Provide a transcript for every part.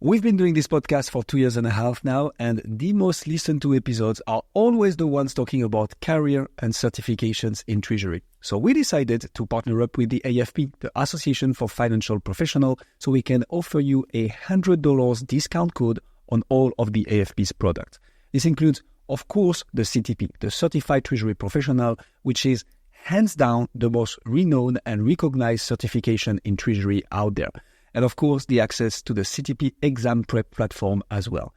We've been doing this podcast for 2.5 years now, and the most listened to episodes are always the ones talking about career and certifications in Treasury. So we decided to partner up with the AFP, the Association for Financial Professionals, so we can offer you a $100 discount code on all of the AFP's products. This includes, of course, the CTP, the Certified Treasury Professional, which is hands down the most renowned and recognized certification in Treasury out there. And of course, the access to the CTP exam prep platform as well.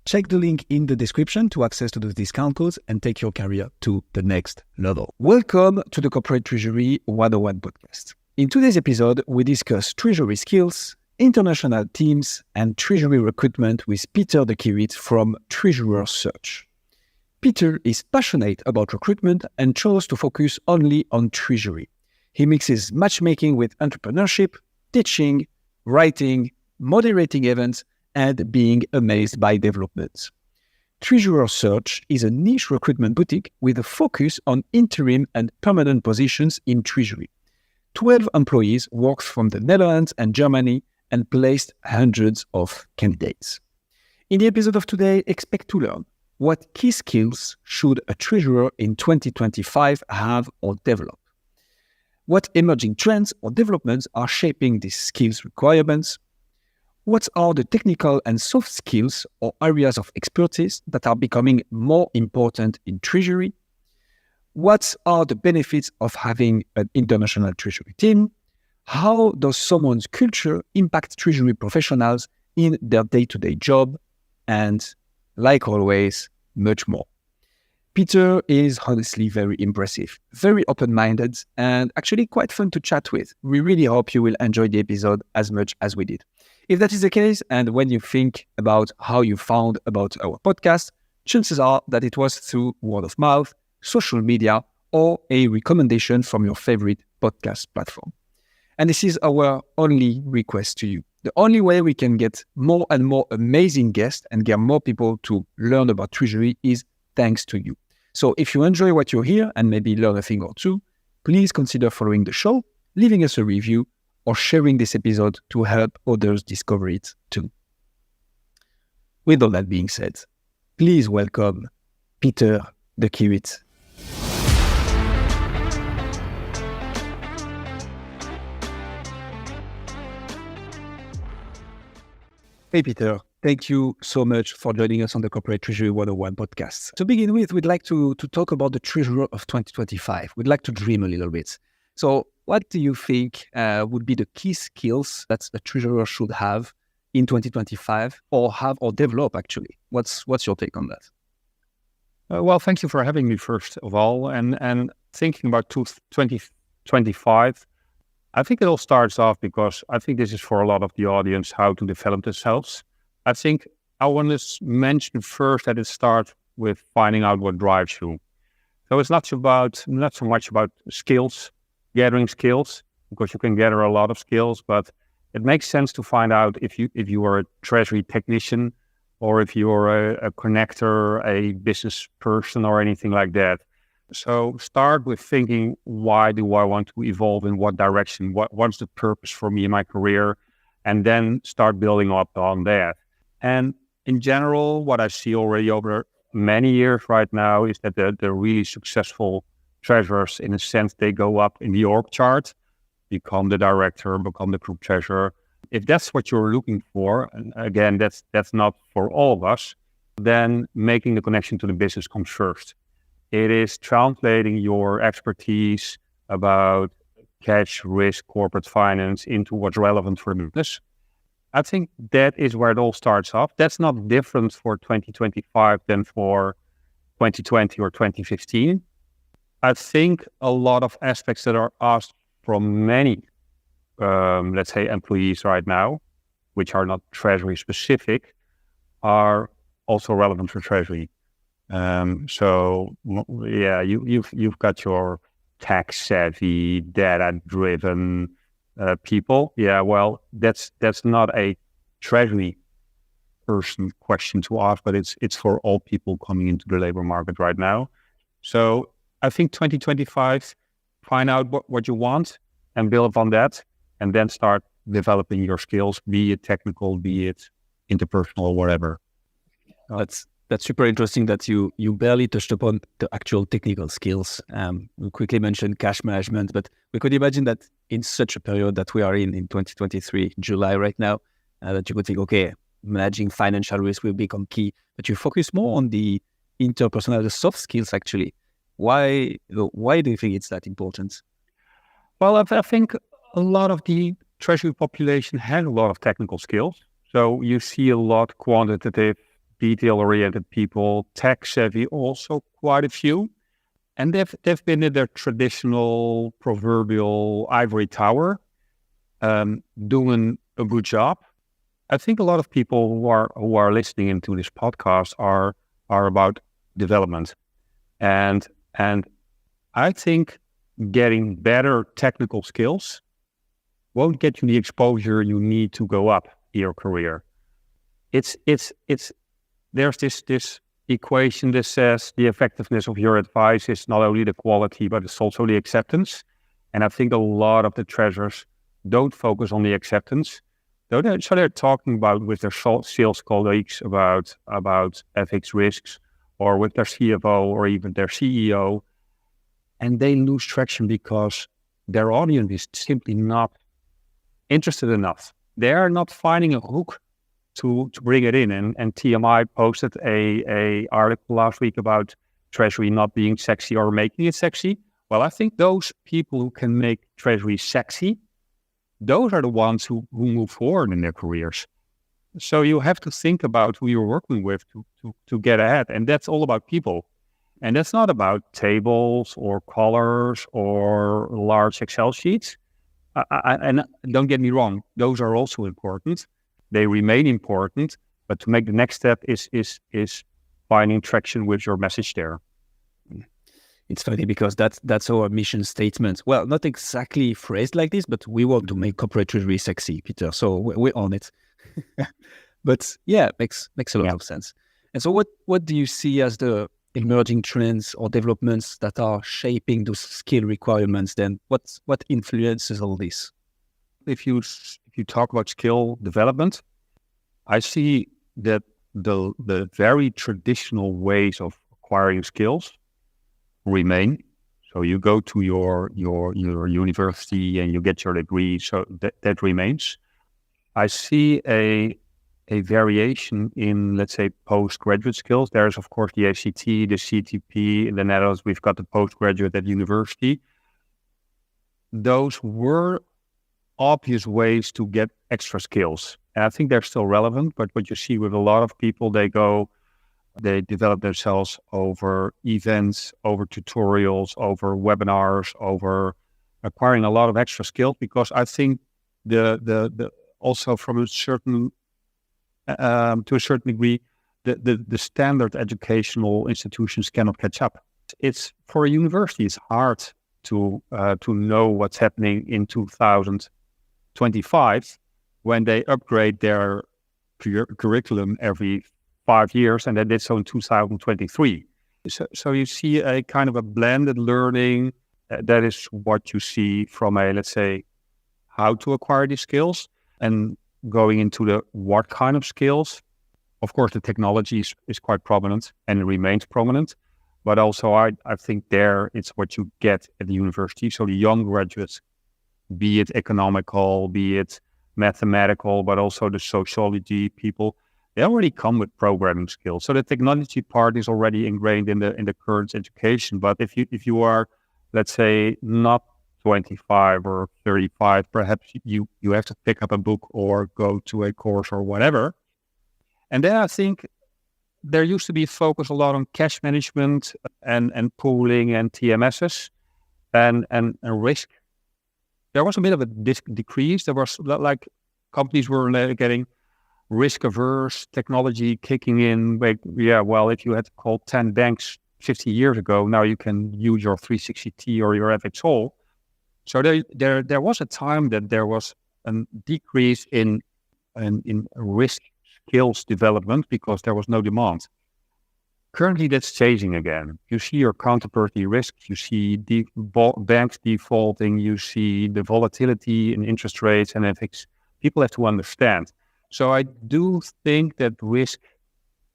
Check the link in the description to access to those discount codes and take your career to the next level. Welcome to the Corporate Treasury 101 podcast. In today's episode, we discuss treasury skills, international teams, and treasury recruitment with Pieter the Kiewit from Treasurer Search. Pieter is passionate about recruitment and chose to focus only on treasury. He mixes matchmaking with entrepreneurship, teaching, writing, moderating events, and being amazed by developments. Treasurer Search is a niche recruitment boutique with a focus on interim and permanent positions in Treasury. 12 employees worked from the Netherlands and Germany and placed hundreds of candidates. In the episode of today, expect to learn what key skills should a treasurer in 2025 have or develop. What emerging trends or developments are shaping these skills requirements? What are the technical and soft skills or areas of expertise that are becoming more important in Treasury? What are the benefits of having an international Treasury team? How does someone's culture impact Treasury professionals in their day-to-day job? And, like always, much more. Pieter is honestly very impressive, very open-minded, and actually quite fun to chat with. We really hope you will enjoy the episode as much as we did. If that is the case, and when you think about how you found about our podcast, chances are that it was through word of mouth, social media, or a recommendation from your favorite podcast platform. And this is our only request to you. The only way we can get more and more amazing guests and get more people to learn about Treasury is thanks to you. So if you enjoy what you hear and maybe learn a thing or two, please consider following the show, leaving us a review, or sharing this episode to help others discover it too. With all that being said, please welcome Pieter the Kiewit. Hey, Pieter. Thank you so much for joining us on the Corporate Treasury 101 podcast. To begin with, we'd like to talk about the Treasurer of 2025. We'd like to dream a little bit. So what do you think would be the key skills that a treasurer should have in 2025 or have or develop, actually? What's your take on that? Well, thank you for having me, first of all. And thinking about 2025, I think it all starts off because I think this is for a lot of the audience, how to develop themselves. I think I want to mention first that it starts with finding out what drives you. So it's not so much about skills, gathering skills, because you can gather a lot of skills, but it makes sense to find out if you are a treasury technician or if you're a connector, a business person or anything like that. So start with thinking, why do I want to evolve in what direction? What's the purpose for me in my career? And then start building up on that. And in general, what I see already over many years right now is that the really successful treasurers, in a sense, they go up in the org chart, become the director, become the group treasurer. If that's what you're looking for, and again, that's not for all of us, then making the connection to the business comes first. It is translating your expertise about cash, risk, corporate finance into what's relevant for business. I think that is where it all starts off. That's not different for 2025 than for 2020 or 2015. I think a lot of aspects that are asked from many, let's say, employees right now, which are not Treasury specific, are also relevant for Treasury. So yeah, you've got your tax savvy, data driven people. Yeah, well, that's not a Treasury person question to ask, but it's for all people coming into the labor market right now. So I think 2025, find out what you want and build upon that, and then start developing your skills, be it technical, be it interpersonal or whatever. That's super interesting that you barely touched upon the actual technical skills. We quickly mentioned cash management, but we could imagine that in such a period that we are in 2023, July right now, that you could think, okay, managing financial risk will become key, but you focus more on the interpersonal, the soft skills actually. Why do you think it's that important? Well, I think a lot of the Treasury population has a lot of technical skills. So you see a lot quantitative, detail-oriented people, tech-savvy also quite a few. And they've been in their traditional proverbial ivory tower, doing a good job. I think a lot of people who are listening into this podcast are about development. And I think getting better technical skills won't get you the exposure you need to go up in your career. There's this equation that says the effectiveness of your advice is not only the quality, but it's also the acceptance. And I think a lot of the treasurers don't focus on the acceptance. So they're talking about with their sales colleagues about FX risks, or with their CFO or even their CEO, and they lose traction because their audience is simply not interested enough. They are not finding a hook to bring it in. And TMI posted a article last week about Treasury not being sexy or making it sexy. Well, I think those people who can make Treasury sexy, those are the ones who move forward in their careers. So you have to think about who you're working with to get ahead. And that's all about people. And that's not about tables or colors or large Excel sheets. And don't get me wrong, those are also important. They remain important, but to make the next step is finding traction with your message there. It's funny because that's our mission statement. Well, not exactly phrased like this, but we want to make corporate treasury sexy, Pieter. So we're on it. But yeah, makes a lot of sense. And so what do you see as the emerging trends or developments that are shaping those skill requirements then? What influences all this? If you talk about skill development, I see that the very traditional ways of acquiring skills remain. So you go to your university and you get your degree, so that remains. I see a variation in, let's say, postgraduate skills. There's, of course, the ACT, the CTP. In the Netherlands, we've got the postgraduate at university. Those were obvious ways to get extra skills. And I think they're still relevant, but what you see with a lot of people, they develop themselves over events, over tutorials, over webinars, over acquiring a lot of extra skills, because I think the also from a certain to a certain degree, the standard educational institutions cannot catch up. It's for a university, it's hard to know what's happening in 2025 when they upgrade their curriculum every 5 years, and they did so in 2023. So you see a kind of a blended learning. That is what you see from a, let's say, how to acquire these skills, and going into the what kind of skills. Of course, the technology is quite prominent and it remains prominent, but also I think there it's what you get at the university. So the young graduates, be it economical, be it mathematical, but also the sociology people, they already come with programming skills. So the technology part is already ingrained in the current education. But if you are, let's say, not 25 or 35, perhaps you have to pick up a book or go to a course or whatever. And then I think there used to be focus a lot on cash management and pooling and TMSs and risk. There was a bit of a decrease. There was like companies were getting risk averse, technology kicking in. If you had to call 10 banks 50 years ago, now you can use your 360T or your FXall. So there was a time that there was a decrease in risk skills development because there was no demand. Currently, that's changing again. You see your counterparty risk, you see banks defaulting, you see the volatility in interest rates and FX. People have to understand. So I do think that risk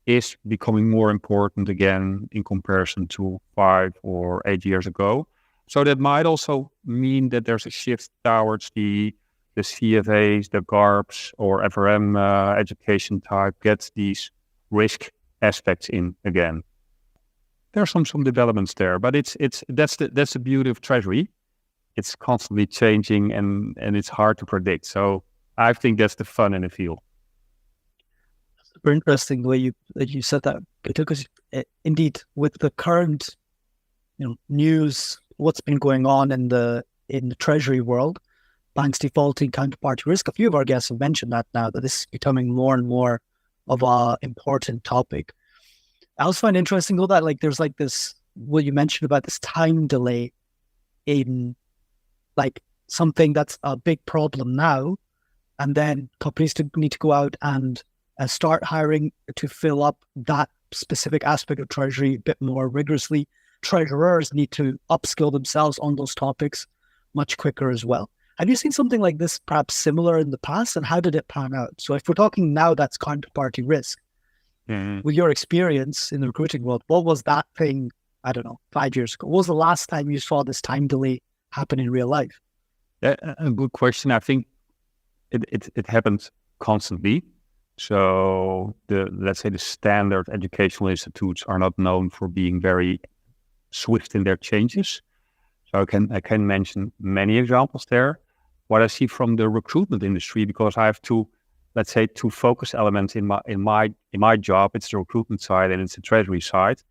is becoming more important again in comparison to 5 or 8 years ago. So that might also mean that there's a shift towards the CFAs, the GARPs or FRM education type gets these risk aspects in again. There are some developments there, but that's the beauty of Treasury. It's constantly changing and it's hard to predict. So I think that's the fun in the field. Super interesting the way you said that, because indeed with the current news, what's been going on in the Treasury world, banks defaulting, counterparty risk. A few of our guests have mentioned that now, that this is becoming more and more of a important topic. I also find interesting though that there's this, what you mentioned about this time delay in something that's a big problem now, and then companies need to go out and start hiring to fill up that specific aspect of Treasury a bit more rigorously. Treasurers need to upskill themselves on those topics much quicker as well. Have you seen something like this perhaps similar in the past, and how did it pan out? So if we're talking now, that's counterparty risk. Mm-hmm. With your experience in the recruiting world, what was that thing, 5 years ago? What was the last time you saw this time delay happen in real life? A good question. I think it happens constantly. So let's say the standard educational institutes are not known for being very swift in their changes. So I can mention many examples there. What I see from the recruitment industry, because I have two focus elements in my job. It's the recruitment side and it's the Treasury side.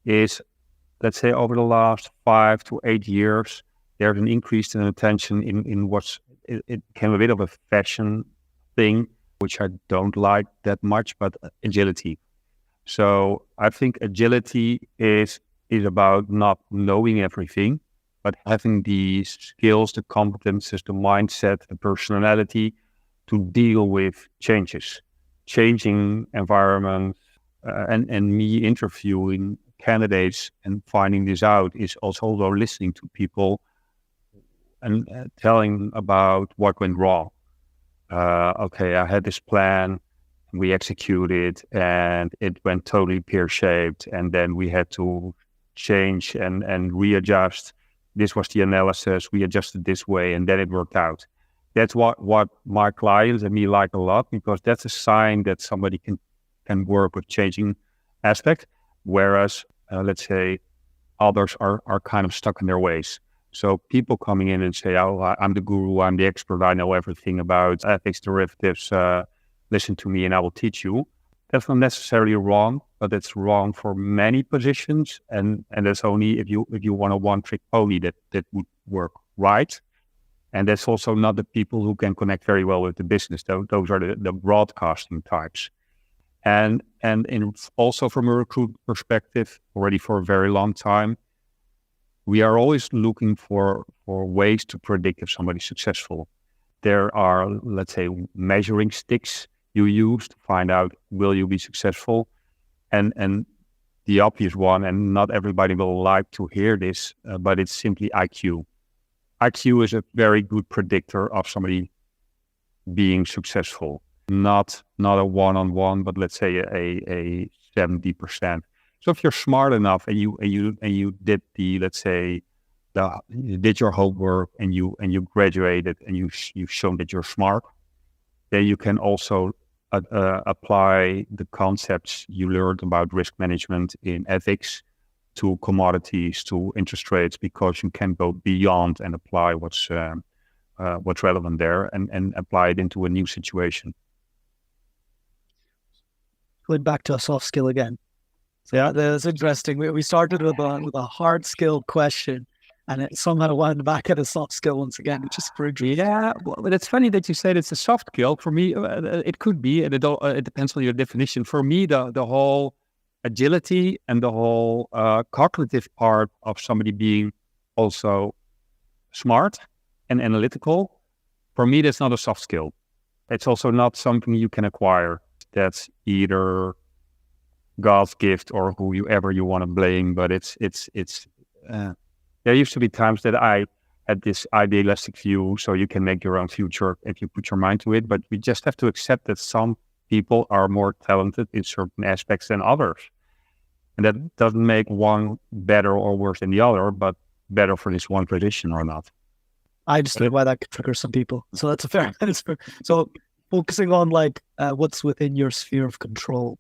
Is, let's say, over the last 5 to 8 years, there's an increase in attention in it became a bit of a fashion thing, which I don't like that much, but agility. So I think agility is about not knowing everything, but having the skills, the competences, the mindset, the personality to deal with changes, changing environments, and me interviewing candidates and finding this out is also listening to people and telling about what went wrong. Okay, I had this plan, we executed, and it went totally pear-shaped, and then we had to change and readjust. This was the analysis, we adjusted this way, and then it worked out. That's what my clients and me like a lot, because that's a sign that somebody can work with changing aspect, whereas, let's say, others are kind of stuck in their ways. So people coming in and say, oh, I'm the guru, I'm the expert, I know everything about ethics, derivatives, listen to me and I will teach you. That's not necessarily wrong, but it's wrong for many positions. And that's only if you want a one-trick pony that would work right. And that's also not the people who can connect very well with the business. Those are the broadcasting types. And also from a recruit perspective, already for a very long time, we are always looking for ways to predict if somebody's successful. There are, let's say, measuring sticks you use to find out, will you be successful? And the obvious one, and not everybody will like to hear this, but it's simply IQ. IQ is a very good predictor of somebody being successful. Not a one-on-one, but let's say a 70%. So if you're smart enough and you did you did your homework and you graduated and you've shown that you're smart, then you can also apply the concepts you learned about risk management in ethics to commodities, to interest rates, because you can go beyond and apply what's relevant there and apply it into a new situation. Going back to a soft skill again. So yeah, that's interesting. We started with a hard skill question, and it somehow wound back at a soft skill once again, which is pretty. Yeah, but it's funny that you said it's a soft skill. For me, it could be, and it depends on your definition. For me, the whole agility and the whole cognitive part of somebody being also smart and analytical, for me, that's not a soft skill. It's also not something you can acquire. That's either God's gift or whoever you want to blame, but it's there used to be times that I at this idealistic view, so you can make your own future if you put your mind to it. But we just have to accept that some people are more talented in certain aspects than others. And that doesn't make one better or worse than the other, but better for this one position or not. I understand why that could trigger some people. So that's a fair answer. So focusing on what's within your sphere of control,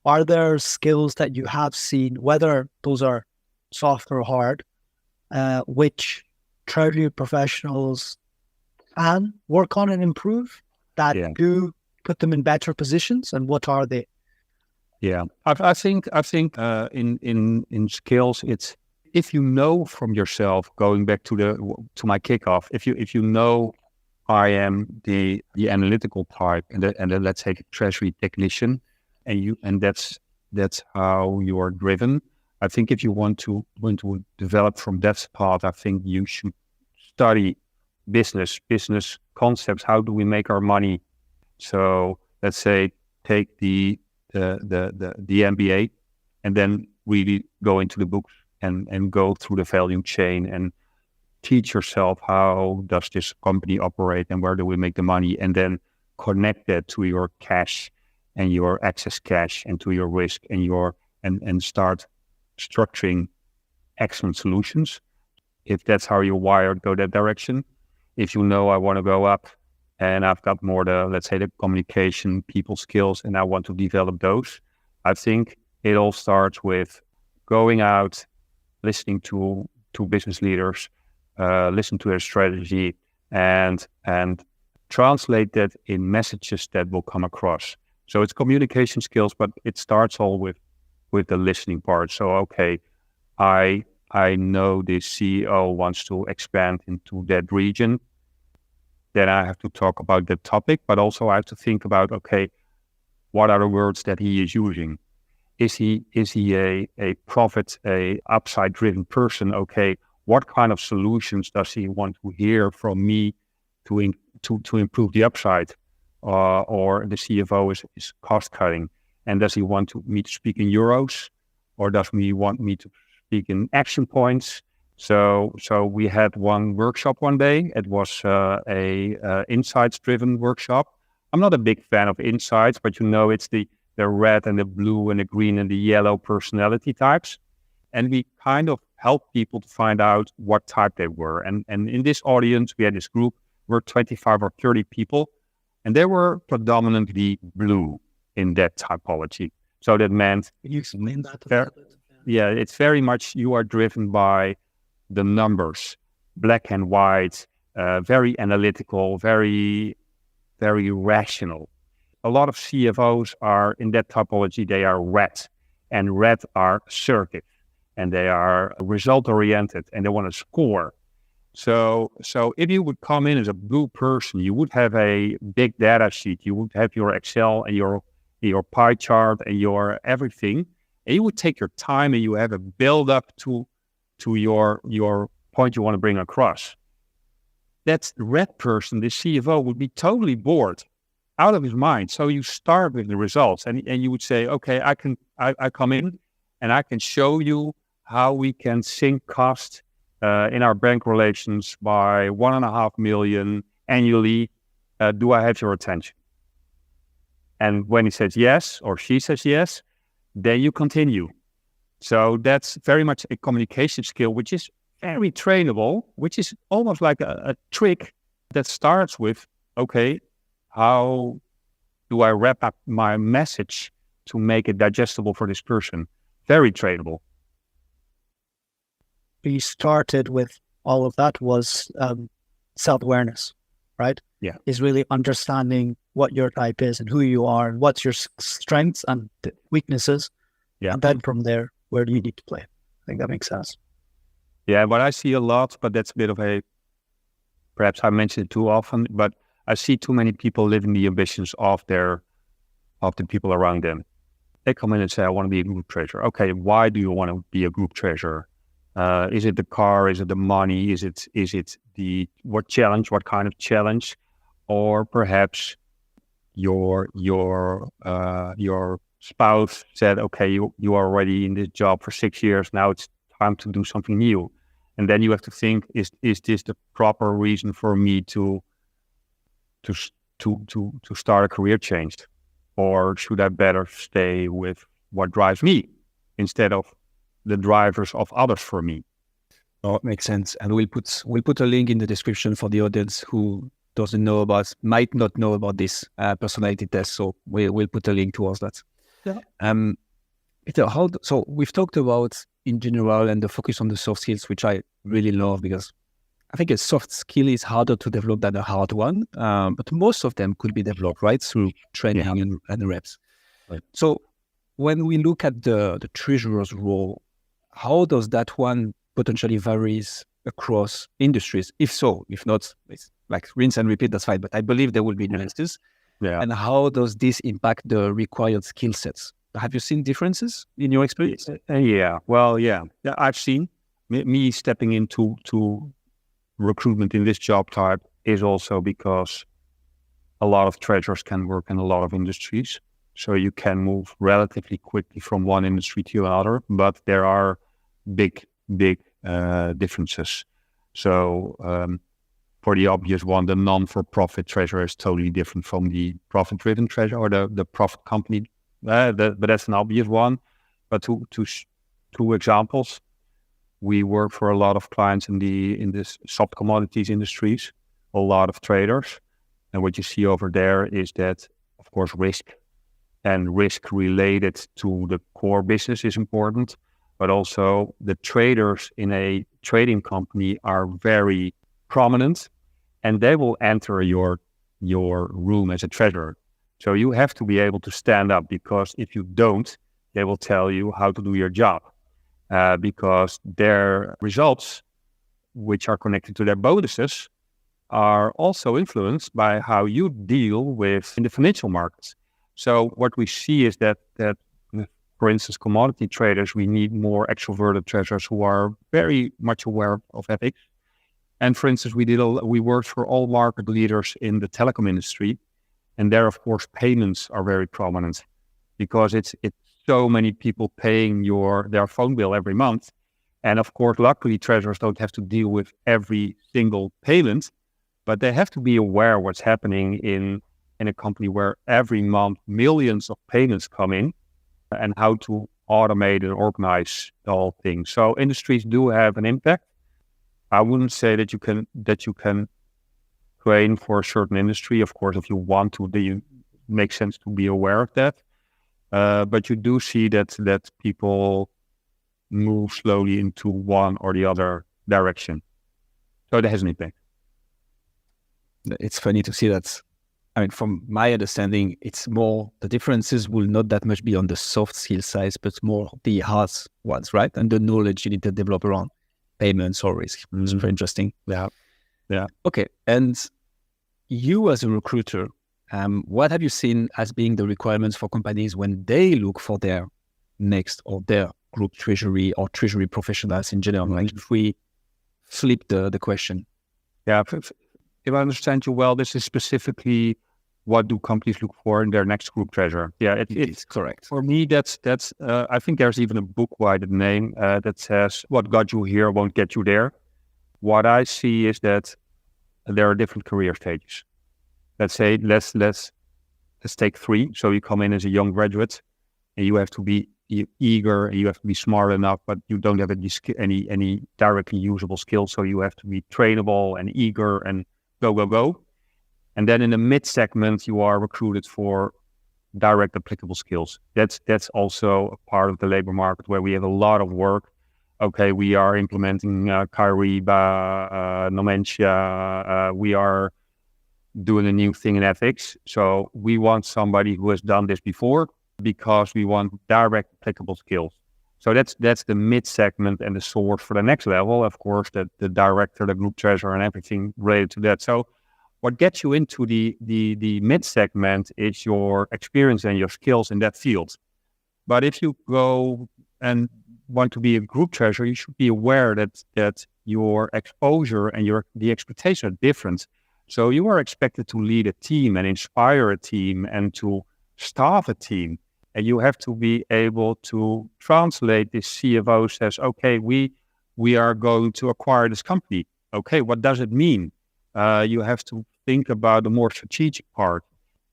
are there skills that you have seen, whether those are soft or hard, which Treasury professionals can work on and improve that do put them in better positions, and what are they? Yeah, I think in skills, it's if you know from yourself, going back to my kickoff, if you know I am the analytical type and then let's say the Treasury technician, and that's how you are driven. I think if you want to develop from that path, I think you should study business concepts. How do we make our money? So let's say take the MBA and then really go into the books and go through the value chain and teach yourself how does this company operate and where do we make the money, and then connect that to your cash and your excess cash and to your risk and start structuring excellent solutions. If that's how you're wired, go that direction. If you know I want to go up and I've got more the communication, people skills, and I want to develop those, I think it all starts with going out, listening to business leaders, listen to their strategy, and translate that in messages that will come across. So it's communication skills, but it starts all with the listening part. So, okay, I know the CEO wants to expand into that region. Then I have to talk about that topic, but also I have to think about, okay, what are the words that he is using? Is he a profit, a upside driven person? Okay, what kind of solutions does he want to hear from me to improve the upside? Or the CFO is cost cutting, and does he want me to speak in euros, or does he want me to speak in action points? So we had one workshop one day. It was a insights driven workshop. I'm not a big fan of insights, but it's the red and the blue and the green and the yellow personality types. And we kind of helped people to find out what type they were. And in this audience, we had this group, we're 25 or 30 people, and they were predominantly blue in that typology. So that meant... Can you explain that a little bit? Yeah, it's very much you are driven by the numbers, black and white, very analytical, very, very rational. A lot of CFOs are in that typology, they are red, and red are assertive, and they are result-oriented, and they want to score. So if you would come in as a blue person, you would have a big data sheet, you would have your Excel and your pie chart and your everything, and you would take your time and you have a build up to your point you want to bring across. That's the red person, the CFO, would be totally bored, out of his mind. So you start with the results, and you would say, okay, I come in and I can show you how we can sink cost in our bank relations by 1.5 million annually. Do I have your attention? And when he says yes, or she says yes, then you continue. So that's very much a communication skill, which is very trainable, which is almost like a trick that starts with, okay, how do I wrap up my message to make it digestible for this person? Very trainable. We started with all of that was self-awareness, right? Yeah. Is really understanding what your type is and who you are and what's your strengths and weaknesses. Yeah. And then from there, where do you need to play? I think that makes sense. Yeah, what I see a lot, but that's a bit of perhaps I mention it too often, but I see too many people living the ambitions of the people around them. They come in and say, I want to be a group treasurer. Okay, why do you want to be a group treasurer? Is it the car? Is it the money? Is it what kind of challenge? Or perhaps your spouse said, okay, you are already in this job for 6 years. Now it's time to do something new. And then you have to think: is this the proper reason for me to start a career change, or should I better stay with what drives me instead of the drivers of others for me? Oh, it makes sense. And we'll put a link in the description for the audience who might not know about this personality test. So we'll put a link towards that. Yeah. Pieter, so we've talked about in general and the focus on the soft skills, which I really love, because I think a soft skill is harder to develop than a hard one. But most of them could be developed, right, through training and reps. Right. So when we look at the treasurer's role, how does that one potentially varies across industries? If so, if not, it's like rinse and repeat, that's fine. But I believe there will be nuances. Yeah. And how does this impact the required skill sets? Have you seen differences in your experience? Yeah. Well, yeah. I've seen me stepping into recruitment in this job type is also because a lot of treasurers can work in a lot of industries. So you can move relatively quickly from one industry to another, but there are big differences. So for the obvious one, the non-for-profit treasurer is totally different from the profit-driven treasurer or the profit company. But that's an obvious one. But two examples, we work for a lot of clients in this soft commodities industries, a lot of traders, and what you see over there is that, of course, risk and risk related to the core business is important. But also the traders in a trading company are very prominent, and they will enter your room as a treasurer. So you have to be able to stand up, because if you don't, they will tell you how to do your job, because their results, which are connected to their bonuses, are also influenced by how you deal with in the financial markets. So what we see is that for instance, commodity traders, we need more extroverted treasurers who are very much aware of ethics. And for instance, we worked for all market leaders in the telecom industry, and there, of course, payments are very prominent, because it's so many people paying their phone bill every month. And of course, luckily, treasurers don't have to deal with every single payment, but they have to be aware what's happening in a company where every month millions of payments come in, and how to automate and organize the whole thing. So industries do have an impact. I wouldn't say that you can train for a certain industry. Of course, if you want to, it makes sense to be aware of that. But you do see that people move slowly into one or the other direction. So that has an impact. It's funny to see that. I mean, from my understanding, it's more the differences will not that much be on the soft skill side, but more the hard ones, right? And the knowledge you need to develop around payments or risk. It's very interesting. Yeah. Okay. And you as a recruiter, what have you seen as being the requirements for companies when they look for their next or their group treasury or treasury professionals in general? Like if we flip the question. Yeah. If I understand you well, this is specifically what do companies look for in their next group treasurer? Yeah, it's correct. For me, that's. I think there's even a book by the name that says, "What got you here won't get you there." What I see is that there are different career stages. Let's say let's take 3. So you come in as a young graduate, and you have to be eager, and you have to be smart enough, but you don't have any directly usable skills. So you have to be trainable and eager and go. And then in the mid segment, you are recruited for direct applicable skills. That's also a part of the labor market where we have a lot of work. Okay, we are implementing Kyriba, Nomentia. We are doing a new thing in ethics. So we want somebody who has done this before, because we want direct applicable skills. So that's the mid segment, and the source for the next level, of course, the director, the group treasurer, and everything related to that. So what gets you into the mid segment is your experience and your skills in that field. But if you go and want to be a group treasurer, you should be aware that your exposure and the expectations are different. So you are expected to lead a team and inspire a team and to staff a team. And you have to be able to translate this. CFO says, okay, we we are going to acquire this company. Okay, what does it mean? You have to think about the more strategic part.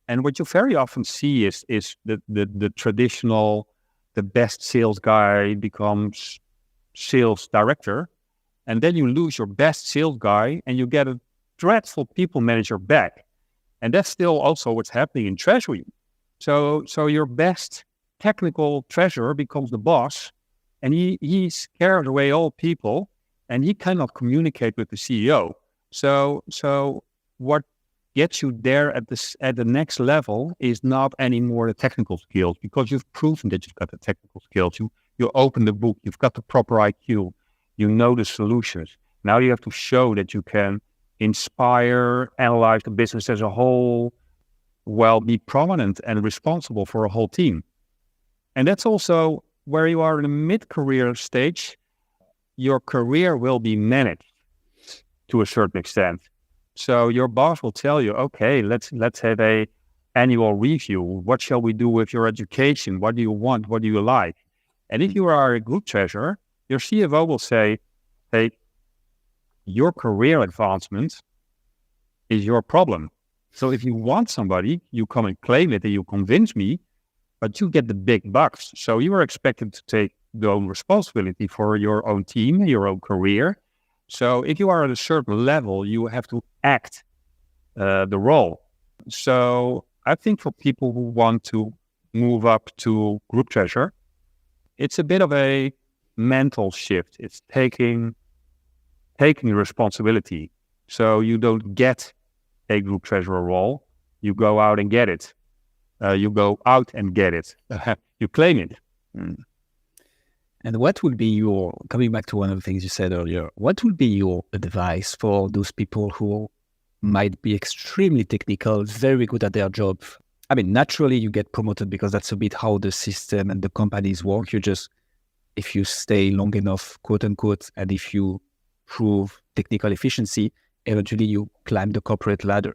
And what you very often see is the traditional, the best sales guy becomes sales director, and then you lose your best sales guy and you get a dreadful people manager back. And that's still also what's happening in Treasury. So your best technical treasurer becomes the boss, and he scares away all people, and he cannot communicate with the CEO. So what gets you there at the next level is not anymore the technical skills, because you've proven that you've got the technical skills. You open the book, you've got the proper IQ, you know the solutions. Now you have to show that you can inspire, analyze the business as a whole, be prominent and responsible for a whole team. And that's also where you are in a mid-career stage. Your career will be managed to a certain extent. So your boss will tell you, okay, let's have a annual review. What shall we do with your education? What do you want? What do you like? And if you are a group treasurer, your CFO will say, hey, your career advancement is your problem. So if you want somebody, you come and claim it and you convince me, but you get the big bucks. So you are expected to take the own responsibility for your own team, your own career. So if you are at a certain level, you have to act the role. So I think for people who want to move up to group treasurer, it's a bit of a mental shift. It's taking responsibility. So you don't get a group treasurer role, you go out and get it. You claim it. And what would be coming back to one of the things you said earlier, what would be your advice for those people who might be extremely technical, very good at their job? I mean, naturally you get promoted because that's a bit how the system and the companies work. If you stay long enough, quote unquote, and if you prove technical efficiency, eventually you climb the corporate ladder.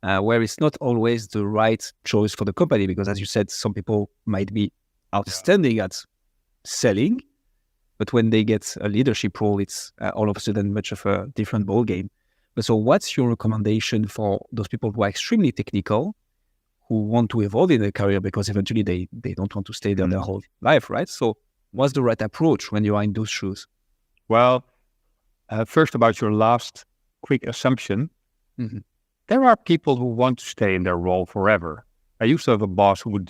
Where it's not always the right choice for the company, because as you said, some people might be outstanding at selling, but when they get a leadership role, it's all of a sudden much of a different ballgame. So what's your recommendation for those people who are extremely technical, who want to evolve in their career, because eventually they don't want to stay there their whole life, right? So what's the right approach when you are in those shoes? Well, first about your last quick assumption, there are people who want to stay in their role forever. I used to have a boss who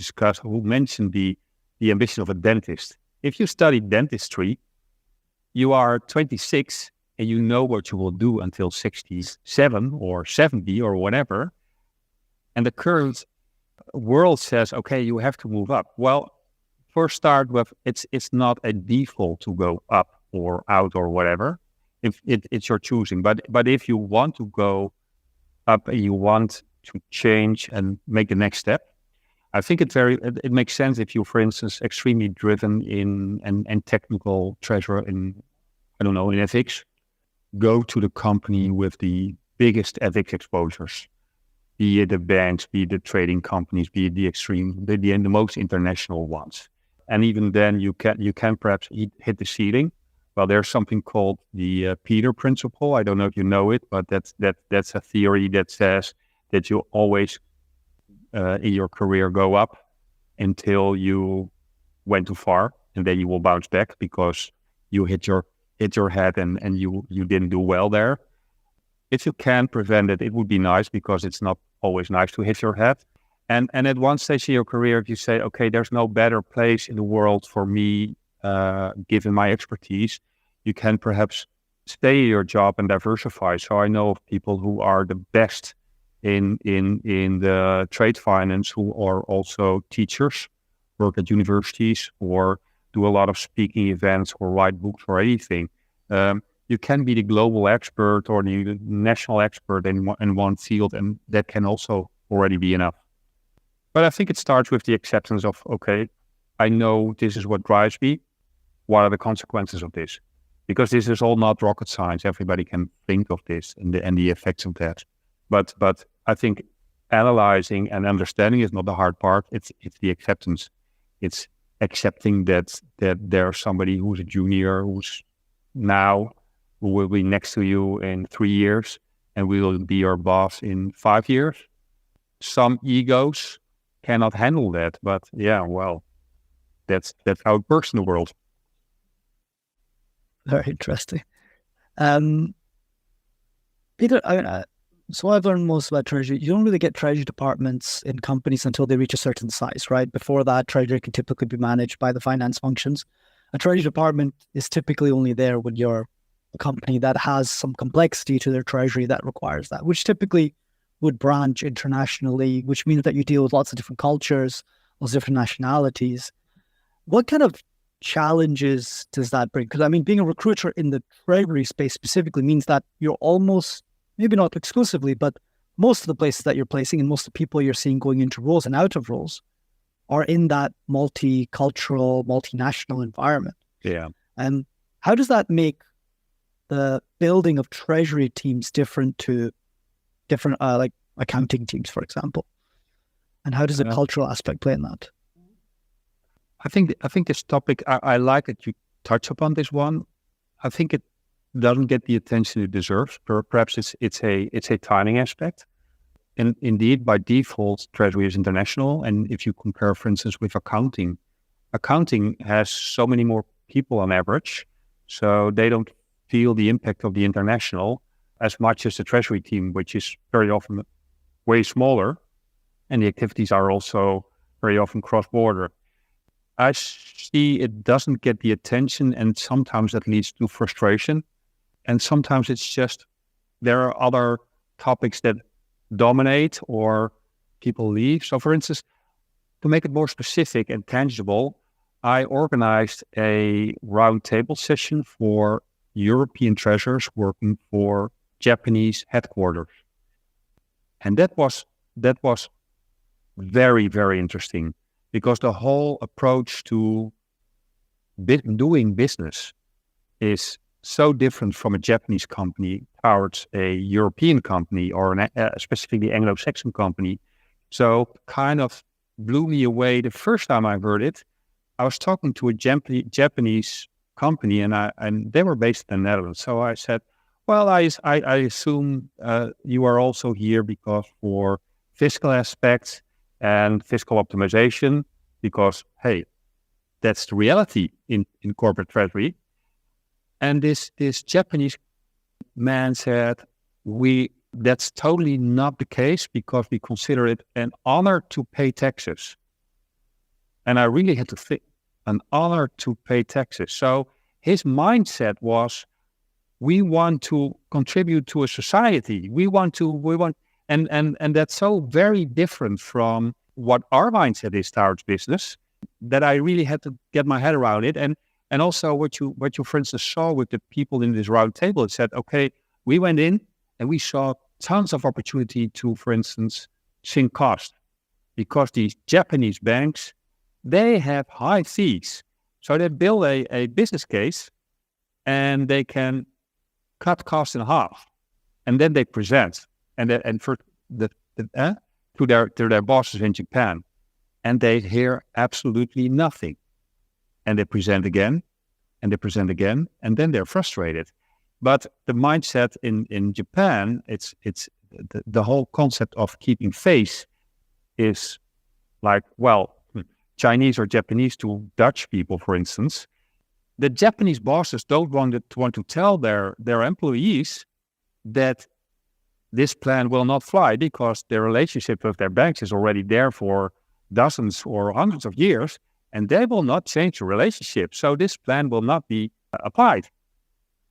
mentioned the ambition of a dentist. If you study dentistry, you are 26 and you know what you will do until 67 or 70 or whatever. And the current world says, okay, you have to move up. Well, for start with, it's not a default to go up or out or whatever. If it's your choosing. But if you want to go up and you want to change and make the next step, I think it makes sense if you, for instance, extremely driven and technical treasurer in FX, go to the company with the biggest FX exposures, be it the banks, be it the trading companies, be it the most international ones. And even then you can perhaps hit the ceiling. Well, there's something called the Pieter principle. I don't know if you know it, but that's a theory that says that you always in your career go up until you went too far, and then you will bounce back because you hit your head and you didn't do well there. If you can prevent it, it would be nice, because it's not always nice to hit your head. And at one stage in your career, if you say, okay, there's no better place in the world for me, given my expertise, you can perhaps stay in your job and diversify. So I know of people who are the best in the trade finance, who are also teachers, work at universities, or do a lot of speaking events or write books or anything. You can be the global expert or the national expert in one field, and that can also already be enough. But I think it starts with the acceptance of, okay, I know this is what drives me. What are the consequences of this? Because this is all not rocket science. Everybody can think of this and the effects of that. But I think analyzing and understanding is not the hard part. It's the acceptance. It's accepting that there's somebody who's a junior, who's now who will be next to you in 3 years and we will be your boss in 5 years. Some egos cannot handle that, but yeah, well, that's how it works in the world. Very interesting. Pieter, so I've learned most about Treasury. You don't really get Treasury departments in companies until they reach a certain size, right? Before that, Treasury can typically be managed by the finance functions. A Treasury department is typically only there when you're a company that has some complexity to their Treasury that requires that, which typically would branch internationally, which means that you deal with lots of different cultures, lots of different nationalities. What kind of challenges does that bring? Because I mean, being a recruiter in the Treasury space specifically means that you're almost, maybe not exclusively, but most of the places that you're placing and most of the people you're seeing going into roles and out of roles are in that multicultural, multinational environment. Yeah. And how does that make the building of Treasury teams different to different, like accounting teams, for example? And how does the cultural aspect play in that? I think this topic, I like that you touch upon this one. I think it doesn't get the attention it deserves. Perhaps it's a timing aspect. And indeed, by default, Treasury is international. And if you compare, for instance, with accounting has so many more people on average, so they don't feel the impact of the international as much as the Treasury team, which is very often way smaller, and the activities are also very often cross-border. I see it doesn't get the attention, and sometimes that leads to frustration. And sometimes it's just there are other topics that dominate or people leave. So for instance, to make it more specific and tangible, I organized a roundtable session for European treasurers working for Japanese headquarters. And that was very, very interesting, because the whole approach to doing business is so different from a Japanese company towards a European company or specifically Anglo-Saxon company. So kind of blew me away the first time I heard it. I was talking to a Japanese company, and they were based in the Netherlands. So I said, well, I assume you are also here because for fiscal aspects and fiscal optimization, because, hey, that's the reality in corporate treasury. And this Japanese man said, that's totally not the case, because we consider it an honor to pay taxes. And I really had to think, an honor to pay taxes. So his mindset was, we want to contribute to a society. We want, and that's so very different from what our mindset is towards business, that I really had to get my head around it. And also what you, for instance, saw with the people in this round table, it said, okay, we went in and we saw tons of opportunity to, for instance, sink cost, because these Japanese banks, they have high fees. So they build a business case and they can cut costs in half, and then they present and for to their bosses in Japan, and they hear absolutely nothing, and they present again, and they present again, and then they're frustrated. But the mindset in Japan, it's the whole concept of keeping face is like, well, Chinese or Japanese to Dutch people, for instance. The Japanese bosses don't want to tell their employees that this plan will not fly, because their relationship with their banks is already there for dozens or hundreds of years, and they will not change the relationship. So this plan will not be applied.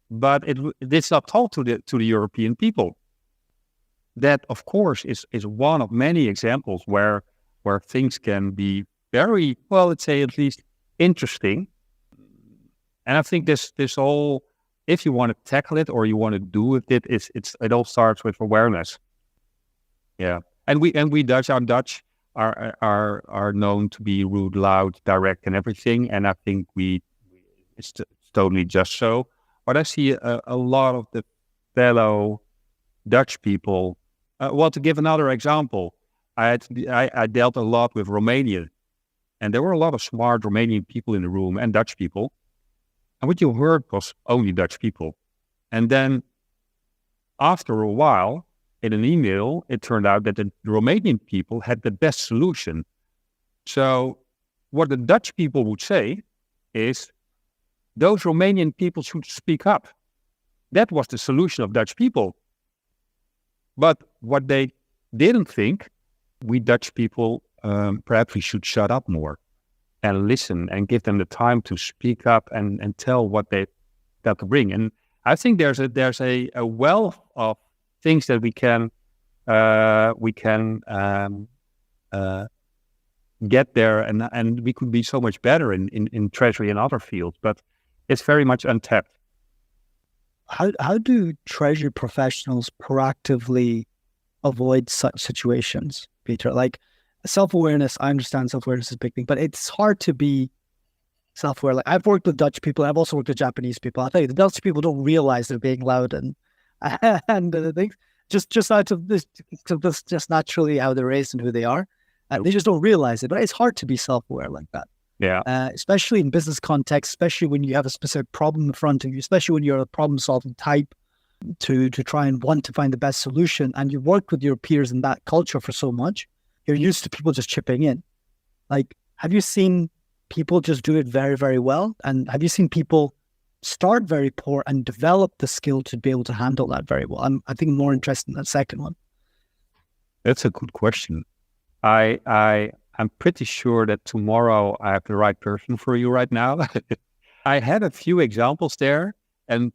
But it's not told to the European people. That, of course, is one of many examples where things can be very, well, let's say at least interesting. And I think this whole, if you want to tackle it or you want to do with it, it all starts with awareness. Yeah, and we Dutch are known to be rude, loud, direct, and everything. And I think it's totally just so. But I see a lot of the fellow Dutch people. Well, to give another example, I dealt a lot with Romanian, and there were a lot of smart Romanian people in the room and Dutch people. And what you heard was only Dutch people. And then after a while, in an email, it turned out that the Romanian people had the best solution. So what the Dutch people would say is, those Romanian people should speak up. That was the solution of Dutch people. But what they didn't think, we Dutch people, perhaps we should shut up more and listen and give them the time to speak up and tell what they got to bring. And I think there's a wealth of things that we can get there, and we could be so much better in Treasury and other fields, but it's very much untapped. How do Treasury professionals proactively avoid such situations, Pieter? Like self-awareness, I understand self-awareness is a big thing, but it's hard to be self-aware. Like I've worked with Dutch people, I've also worked with Japanese people. I tell you, the Dutch people don't realize they're being loud and things just out of this, just naturally how they're raised and who they are. They just don't realize it, but it's hard to be self-aware like that. Yeah. Especially in business context, especially when you have a specific problem in front of you, especially when you're a problem-solving type to try and want to find the best solution, and you worked with your peers in that culture for so much, you're used to people just chipping in. Like, have you seen people just do it very, very well? And have you seen people start very poor and develop the skill to be able to handle that very well? I think more interested in that second one. That's a good question. I'm pretty sure that tomorrow I have the right person for you right now. I had a few examples there, and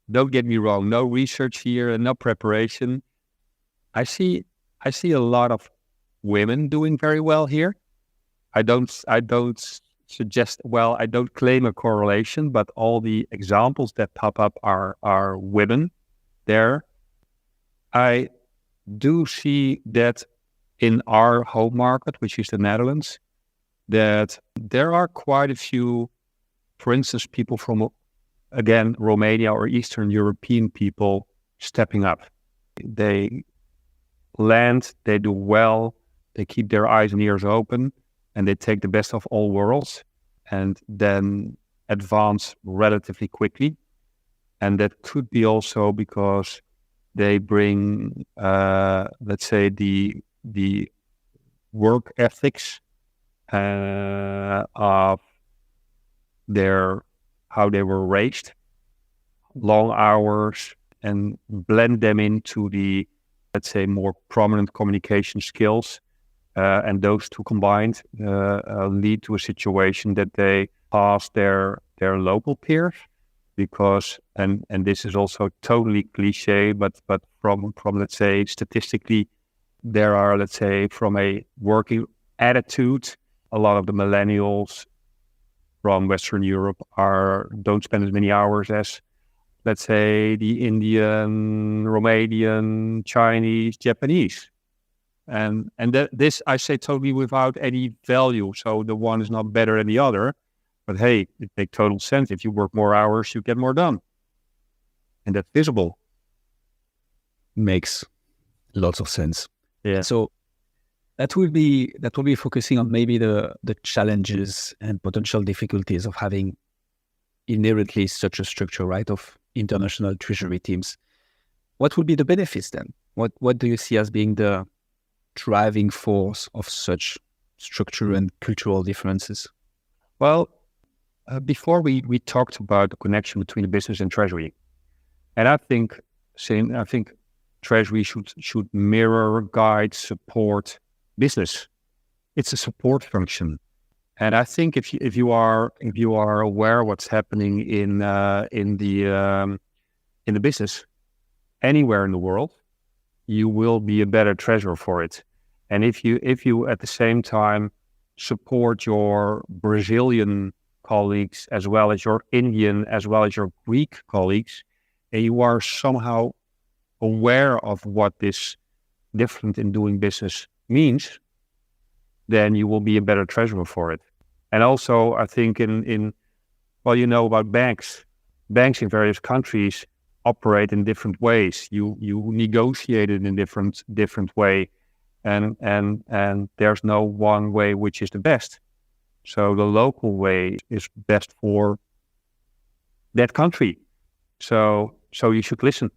don't get me wrong, no research here and no preparation. I see a lot of women doing very well here. I don't suggest, well, I don't claim a correlation, but all the examples that pop up are women there. I do see that in our home market, which is the Netherlands, that there are quite a few, for instance, people from, again, Romania or Eastern European people stepping up. They land, they do well, they keep their eyes and ears open, and they take the best of all worlds and then advance relatively quickly. And that could be also because they bring, let's say, the work ethics of how they were raised, long hours, and blend them into the, let's say, more prominent communication skills. And those two combined lead to a situation that they pass their local peers, because, and this is also totally cliche, but from let's say statistically, there are, let's say, from a working attitude, a lot of the millennials from Western Europe don't spend as many hours as, let's say, the Indian, Romanian, Chinese, Japanese. And this I say totally without any value. So the one is not better than the other, but hey, it makes total sense. If you work more hours, you get more done. And that's visible. Makes lots of sense. Yeah. So that will be focusing on maybe the challenges and potential difficulties of having inherently such a structure, right, of international treasury teams. What would be the benefits then? What do you see as being the driving force of such structure and cultural differences? Well, before we talked about the connection between the business and treasury, and I think Treasury should mirror, guide, support business. It's a support function, and I think if you are aware what's happening in the business anywhere in the world, you will be a better treasurer for it. And if you at the same time support your Brazilian colleagues as well as your Indian as well as your Greek colleagues, and you are somehow aware of what this different in doing business means, then you will be a better treasurer for it. And also, I think well, you know about banks. Banks in various countries operate in different ways. You negotiate it in different way, and there's no one way which is the best. So the local way is best for that country. So you should listen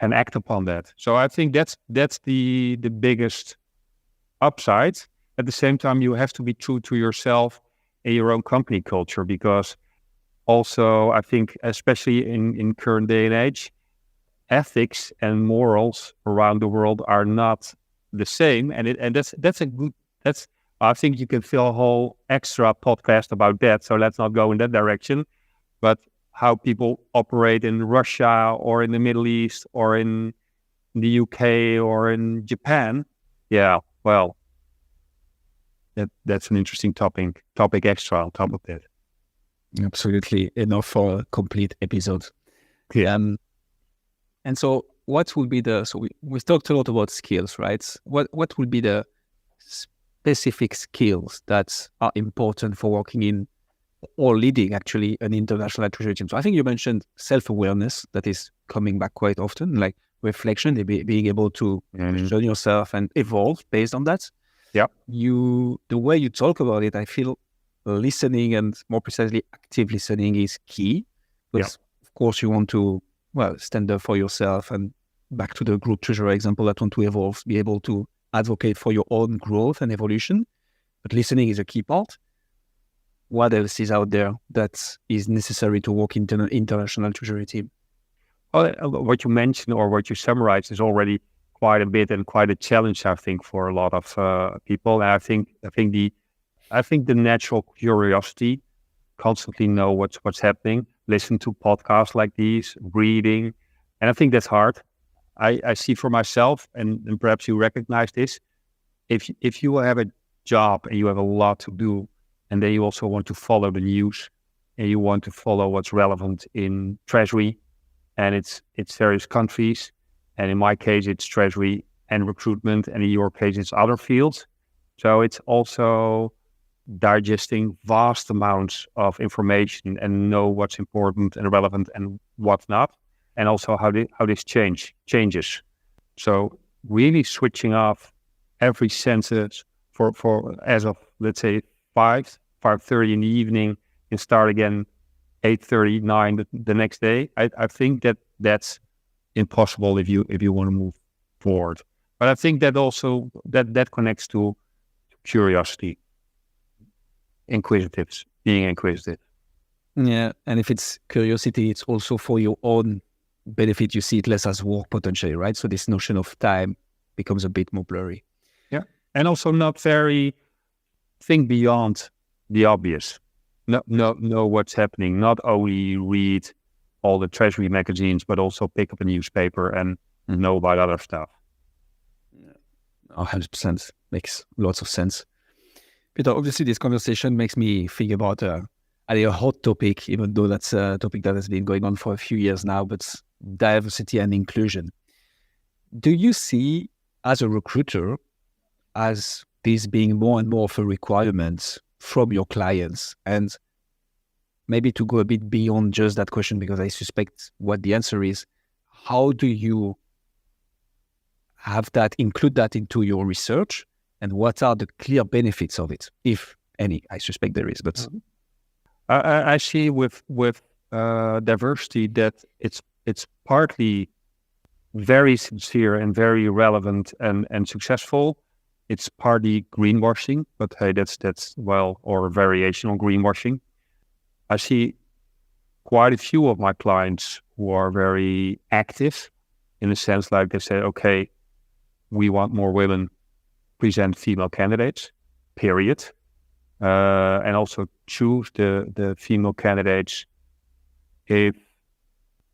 and act upon that. So I think that's the biggest upside. At the same time, you have to be true to yourself and your own company culture, because also I think, especially in current day and age, ethics and morals around the world are not the same. And that's I think you can fill a whole extra podcast about that. So let's not go in that direction. But how people operate in Russia or in the Middle East or in the UK or in Japan, yeah, well, that's an interesting topic extra on top of that. Absolutely enough for a complete episode. Yeah. And so what would be we talked a lot about skills, right? What would be the specific skills that are important for working in or leading actually an international treasury team? So I think you mentioned self-awareness, that is coming back quite often, like reflection, being able to question yourself and evolve based on that. Yeah. The way you talk about it, I feel listening, and more precisely active listening, is key. But of course you want to, stand up for yourself, and back to the group treasurer example, that want to evolve, be able to advocate for your own growth and evolution. But listening is a key part. What else is out there that is necessary to work in an international treasury team? What you mentioned or what you summarized is already quite a bit and quite a challenge, I think, for a lot of people. And I think the natural curiosity, constantly know what's happening, listen to podcasts like these, reading, and I think that's hard. I see for myself, and perhaps you recognize this. If you have a job and you have a lot to do, and then you also want to follow the news, and you want to follow what's relevant in Treasury and its various countries, and in my case it's Treasury and recruitment, and in your case it's other fields. So it's also digesting vast amounts of information and know what's important and relevant and what's not, and also how this changes. So really switching off every sentence for as of, let's say, 5:30 in the evening, and start again 8:30, 9 the next day. I think that's impossible if you want to move forward. But I think that also that connects to curiosity, being inquisitive. Yeah, and if it's curiosity, it's also for your own benefit. You see it less as work potentially, right? So this notion of time becomes a bit more blurry. Yeah, and also not very think beyond the obvious. Know what's happening. Not only read all the Treasury magazines, but also pick up a newspaper and know about other stuff. 100% makes lots of sense. Pieter, obviously this conversation makes me think about a hot topic, even though that's a topic that has been going on for a few years now, but diversity and inclusion. Do you see, as a recruiter, as this being more and more of a requirement from your clients? And maybe to go a bit beyond just that question, because I suspect what the answer is, how do you include that into your research, and what are the clear benefits of it, if any? I suspect there is, but I see with diversity that it's partly very sincere and very relevant and successful. It's partly greenwashing, but hey, that's or a variation on greenwashing. I see quite a few of my clients who are very active, in a sense, like they say, okay, we want more women, present female candidates, period. And also choose the female candidates if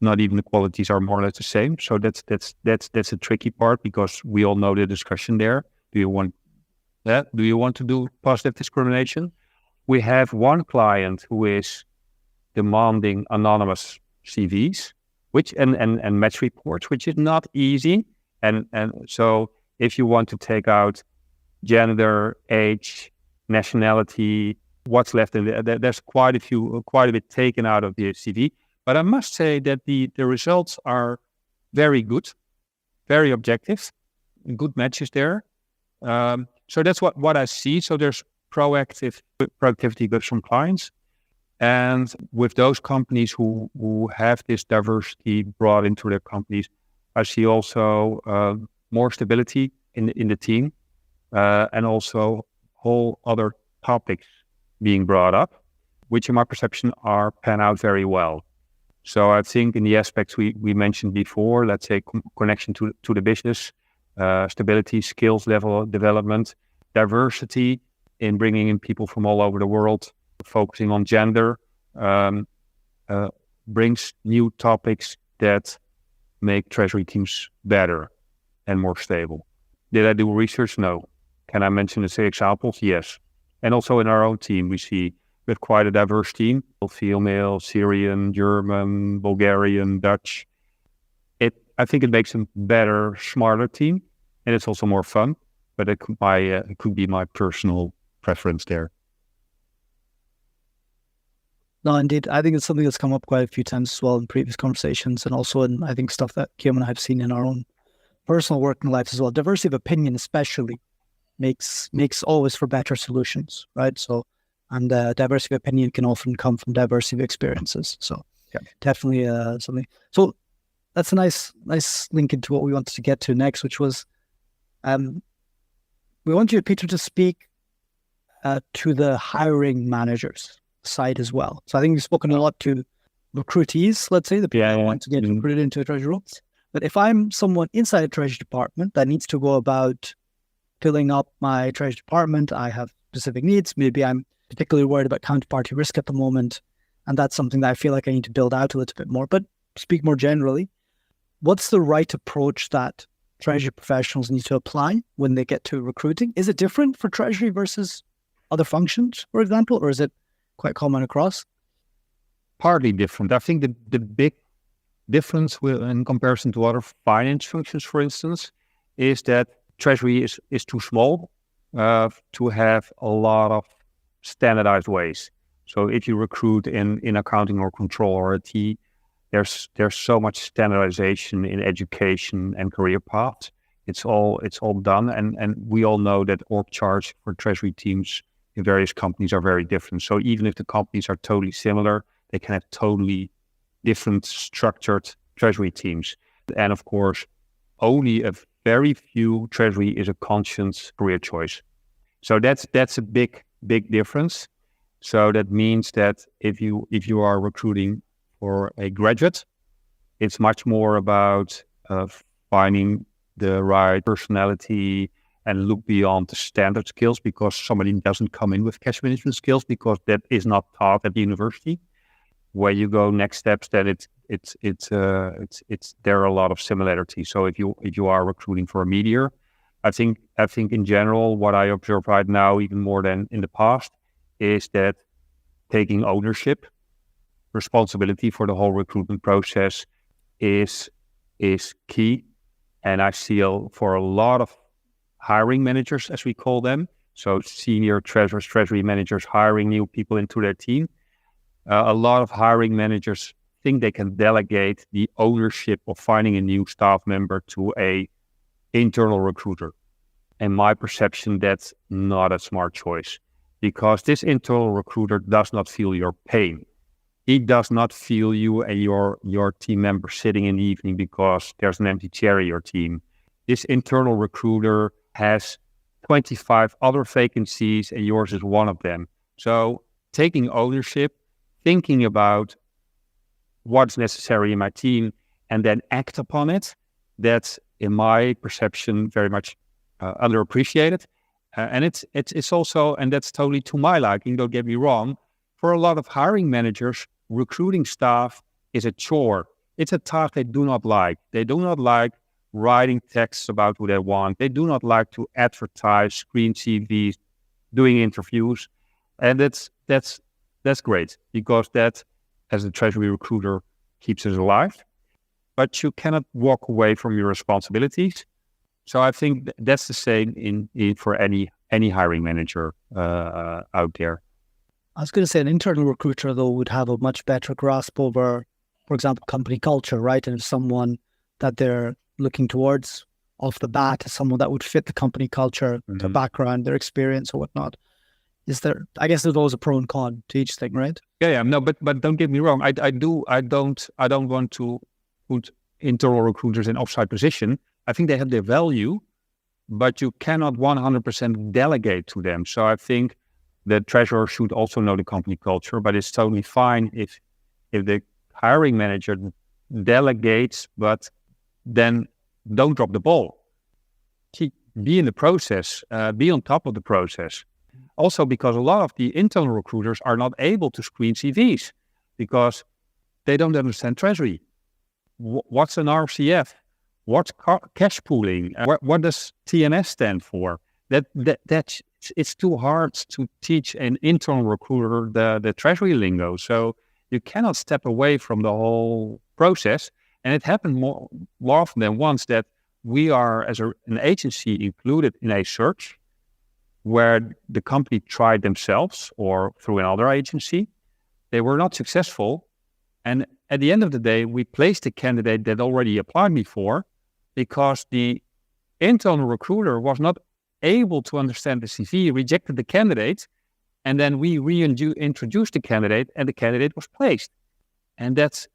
not even the qualities are more or less the same. So that's a tricky part, because we all know the discussion there. Do you want that? Do you want to do positive discrimination? We have one client who is demanding anonymous CVs, and match reports, which is not easy. And so if you want to take out gender, age, nationality, what's left in there, there's quite a bit taken out of the CV. But I must say that the results are very good, very objective, good matches there. So that's what I see. So there's proactivity goes from clients. And with those companies who have this diversity brought into their companies, I see also more stability in the team, and also whole other topics being brought up, which in my perception are pan out very well. So I think in the aspects we mentioned before, let's say connection to the business, stability, skills level development, diversity in bringing in people from all over the world, focusing on gender, brings new topics that make treasury teams better and more stable. Did I do research? No. Can I mention the examples? Yes. And also in our own team, we see we have quite a diverse team: female, Syrian, German, Bulgarian, Dutch. I think it makes a better, smarter team, and it's also more fun. But it could be my personal preference there. No, indeed. I think it's something that's come up quite a few times as well in previous conversations, and also in, I think, stuff that Kim and I have seen in our own personal working lives as well. Diversity of opinion especially makes always for better solutions, right? So, and diversity of opinion can often come from diversity of experiences. So yeah, definitely something. So that's a nice link into what we wanted to get to next, which was we want you, Pieter, to speak to the hiring managers side as well. So I think you've spoken a lot to recruitees, let's say, the people who want to get recruited into a treasury role. But if I'm someone inside a treasury department that needs to go about filling up my treasury department, I have specific needs. Maybe I'm particularly worried about counterparty risk at the moment, and that's something that I feel like I need to build out a little bit more. But speak more generally, what's the right approach that treasury professionals need to apply when they get to recruiting? Is it different for treasury versus other functions, for example, or is it quite common across? Partly different. I think the big difference in comparison to other finance functions, for instance, is that treasury is too small to have a lot of standardized ways. So if you recruit in accounting or control or IT, there's so much standardization in education and career paths. It's all done, and we all know that org charts for treasury teams in various companies are very different. So even if the companies are totally similar, they can have totally different structured treasury teams. And of course, only a very few treasury is a conscious career choice. So that's a big difference. So that means that if you are recruiting for a graduate, it's much more about finding the right personality and look beyond the standard skills, because somebody doesn't come in with cash management skills because that is not taught at the university. Where you go next steps, then there are a lot of similarities. So if you are recruiting for a media, I think in general what I observe right now, even more than in the past, is that taking ownership, responsibility for the whole recruitment process is key. And I see for a lot of hiring managers, as we call them, so senior treasurers, treasury managers hiring new people into their team, a lot of hiring managers think they can delegate the ownership of finding a new staff member to a internal recruiter. In my perception, that's not a smart choice, because this internal recruiter does not feel your pain. He does not feel you and your team member sitting in the evening because there's an empty chair in your team. This internal recruiter has 25 other vacancies and yours is one of them. So taking ownership, thinking about what's necessary in my team, and then act upon it, that's, in my perception, very much underappreciated. And it's also, and that's totally to my liking, don't get me wrong, for a lot of hiring managers, recruiting staff is a chore. It's a task they do not like. They do not like writing texts about who they want. They do not like to advertise, screen CVs, doing interviews. And that's great, because that, as a treasury recruiter, keeps us alive. But you cannot walk away from your responsibilities. So I think that's the same in for any hiring manager out there. I was going to say an internal recruiter, though, would have a much better grasp over, for example, company culture, right? And if someone that they're looking towards off the bat is someone that would fit the company culture, their background, their experience or whatnot. is there? I guess there's always a pro and con to each thing, right? Yeah. No, but don't get me wrong. I don't want to put internal recruiters in offside position. I think they have their value, but you cannot 100% delegate to them. So I think the treasurer should also know the company culture, but it's totally fine if the hiring manager delegates, but then don't drop the ball. Be in the process, be on top of the process. Also, because a lot of the internal recruiters are not able to screen CVs because they don't understand Treasury. What's an RCF? What's cash pooling? What does TNS stand for? That's it's too hard to teach an internal recruiter the Treasury lingo. So you cannot step away from the whole process. And it happened more often than once that we are, as an agency, included in a search where the company tried themselves or through another agency. They were not successful. And at the end of the day, we placed a candidate that already applied before because the internal recruiter was not able to understand the CV, rejected the candidate, and then we reintroduced the candidate and the candidate was placed. And that's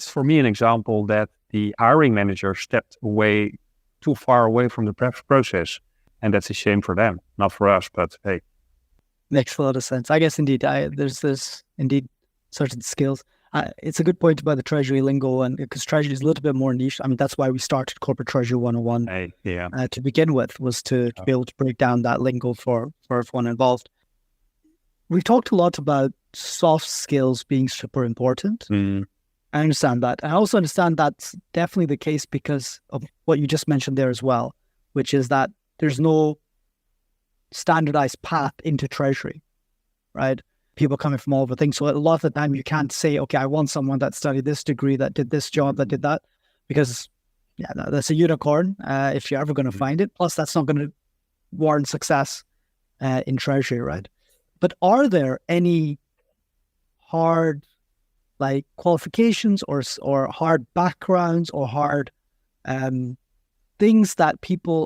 for me an example that the hiring manager stepped away too far away from the process. And that's a shame for them, not for us, but hey. Makes a lot of sense. I guess indeed, there's indeed certain skills. It's a good point about the Treasury lingo, and because Treasury is a little bit more niche. I mean, that's why we started Corporate Treasury 101 to begin with, was to be able to break down that lingo for everyone involved. We've talked a lot about soft skills being super important. I understand that. I also understand that's definitely the case because of what you just mentioned there as well, which is that there's no standardized path into Treasury, right? People coming from all over things. So a lot of the time you can't say, okay, I want someone that studied this degree, that did this job, that did that, because that's a unicorn if you're ever going to find it. Plus, that's not going to warrant success in Treasury, right? But are there any hard qualifications or hard backgrounds or hard things that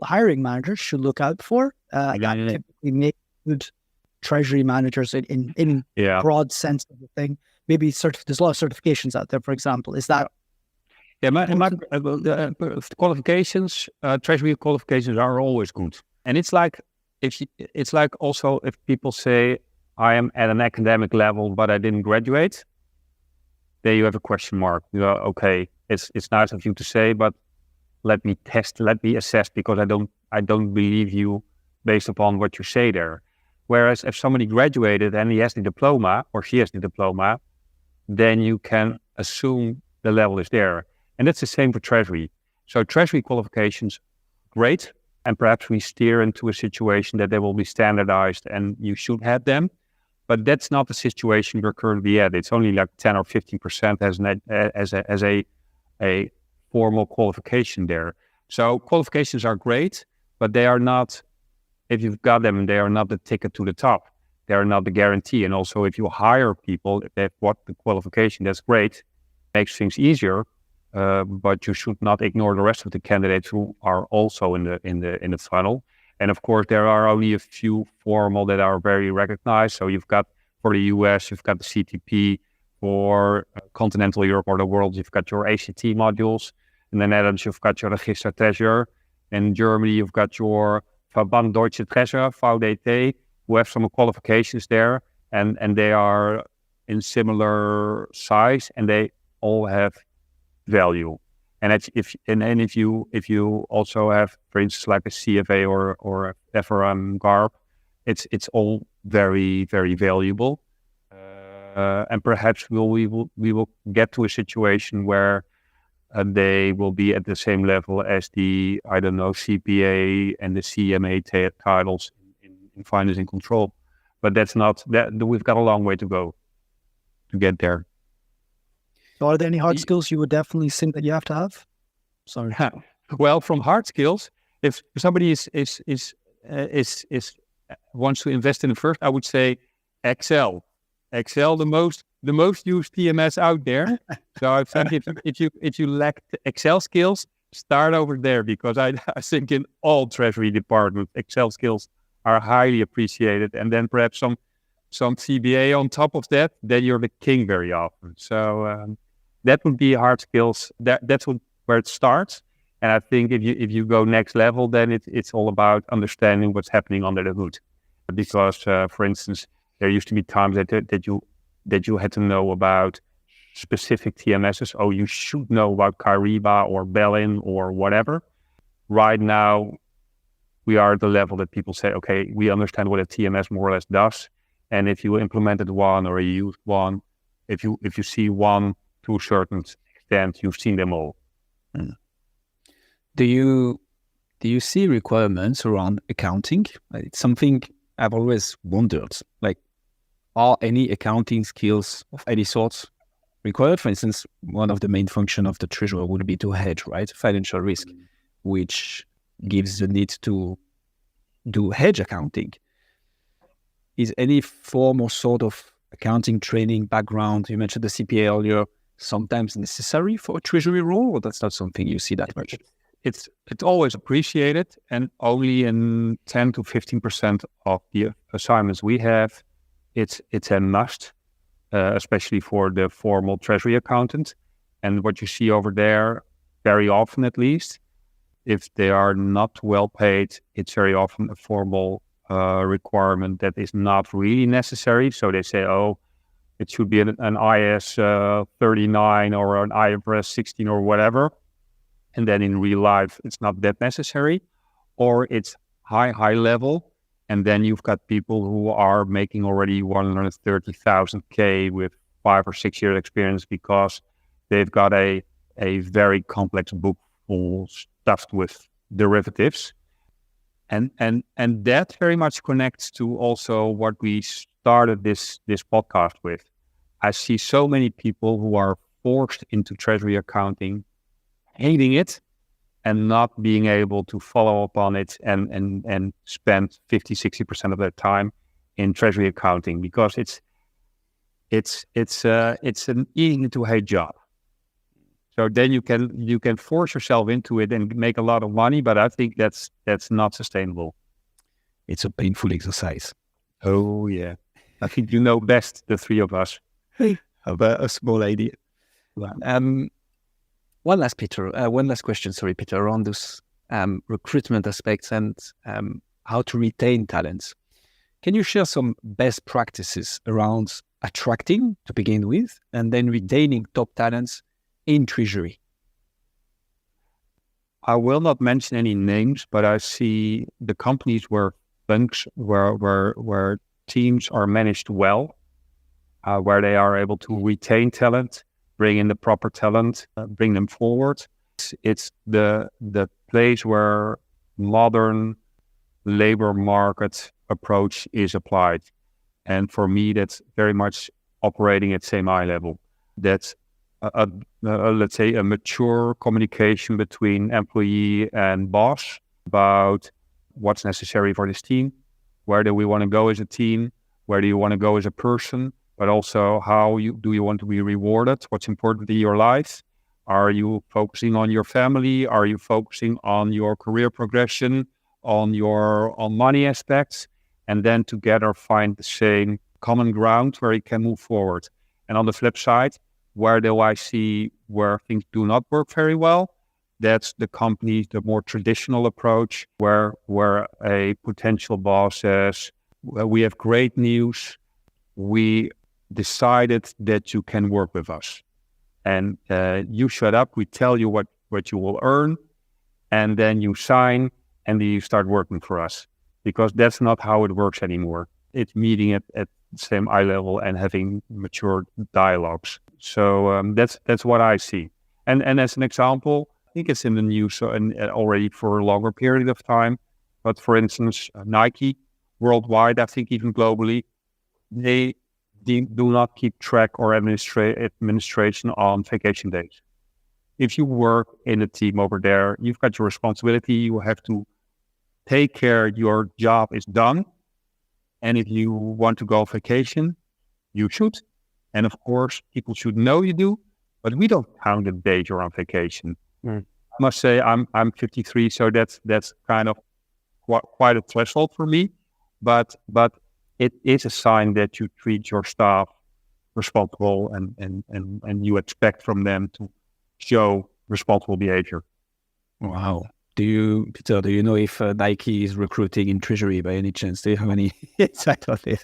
hiring managers should look out for that typically make good Treasury managers in broad sense of the thing? Maybe there's a lot of certifications out there, for example. Is that? Yeah, the qualifications, Treasury qualifications are always good. And it's like if people say I am at an academic level but I didn't graduate, there you have a question mark. You know, okay, it's nice of you to say, but let me assess, because I don't believe you based upon what you say there. Whereas if somebody graduated and he has the diploma or she has the diploma, then you can assume the level is there. And that's the same for Treasury. So Treasury qualifications, great. And perhaps we steer into a situation that they will be standardized and you should have them. But that's not the situation we're currently at. It's only like 10 or 15% as a formal qualification there. So qualifications are great, but they are not, if you've got them, they are not the ticket to the top. They are not the guarantee. And also if you hire people, if they've got the qualification, that's great. Makes things easier, but you should not ignore the rest of the candidates who are also in the funnel. And of course, there are only a few formal that are very recognized. So you've got, for the US, you've got the CTP. For continental Europe or the world, you've got your ACT modules. In the Netherlands, you've got your Register Treasurer. In Germany, you've got your Verband Deutsche Treasurer, VDT, who have some qualifications there. And they are in similar size and they all have value. And if you also have, for instance, like a CFA or a FRM GARP, it's all very, very valuable. And perhaps we will get to a situation where they will be at the same level as the, CPA and the CMA titles in finance and control. But that's not that. We've got a long way to go to get there. So are there any hard skills you would definitely think that you have to have? Sorry. Well, from hard skills, if somebody wants to invest in it first, I would say Excel. Excel, the most used TMS out there. So I think if you lack Excel skills, start over there, because I think in all Treasury departments, Excel skills are highly appreciated. And then perhaps some CBA on top of that, then you're the king very often. So that would be hard skills. That's where it starts. And I think if you go next level, then it's all about understanding what's happening under the hood. Because, for instance, there used to be times that you had to know about specific TMSs. Oh, you should know about Kyriba or Bellin or whatever. Right now, we are at the level that people say, okay, we understand what a TMS more or less does. And if you implemented one or you used one, if you see one to a certain extent, you've seen them all. Mm. Do you see requirements around accounting? It's something I've always wondered. Like, are any accounting skills of any sort required? For instance, one of the main functions of the treasurer would be to hedge, right? Financial risk, which gives the need to do hedge accounting. Is any form or sort of accounting training background, you mentioned the CPA earlier, sometimes necessary for a treasury role, or that's not something you see that much? It's always appreciated, and only in 10 to 15% of the assignments we have, it's a must, especially for the formal treasury accountant. And what you see over there, very often at least, if they are not well paid, it's very often a formal requirement that is not really necessary. So they say, oh, it should be an IS 39 or an IFRS 16 or whatever. And then in real life, it's not that necessary, or it's high level. And then you've got people who are making already 130,000 K with 5 or 6 years experience because they've got a very complex book full stuffed with derivatives. And that very much connects to also what we started this podcast with. I see so many people who are forced into treasury accounting, hating it, and not being able to follow up on it and spend 50-60% of their time in treasury accounting, because it's an easy to hate job. So then you can force yourself into it and make a lot of money, but I think that's not sustainable. It's a painful exercise. Oh yeah, I think you know best, the three of us. About a small idea. Wow. One last question, Pieter, around those recruitment aspects and how to retain talents. Can you share some best practices around attracting to begin with and then retaining top talents in treasury? I will not mention any names, but I see the companies where teams are managed well, where they are able to retain talent, bring in the proper talent, bring them forward. It's the place where modern labor market approach is applied. And for me, that's very much operating at same eye level. That's let's say a mature communication between employee and boss about what's necessary for this team, where do we want to go as a team, where do you want to go as a person, but also how do you want to be rewarded, what's important in your life. Are you focusing on your family? Are you focusing on your career progression, on money aspects? And then together find the same common ground where you can move forward. And on the flip side, where do I see where things do not work very well? That's the company, the more traditional approach, where a potential boss says, well, we have great news. We decided that you can work with us. And you shut up, we tell you what you will earn, and then you sign, and then you start working for us. Because that's not how it works anymore. It's meeting at the same eye level and having mature dialogues. So that's what I see. And as an example, I think it's in the news already for a longer period of time. But for instance, Nike, worldwide, I think even globally, they do not keep track or administration on vacation days. If you work in a team over there, you've got your responsibility. You have to take care your job is done. And if you want to go on vacation, you should. And of course, people should know you do, but we don't count the days you're on vacation. I must say I'm 53, so that's kind of quite a threshold for me. but it is a sign that you treat your staff responsible and you expect from them to show responsible behavior. Wow. Pieter, do you know if Nike is recruiting in Treasury by any chance? Do you have any insight on it?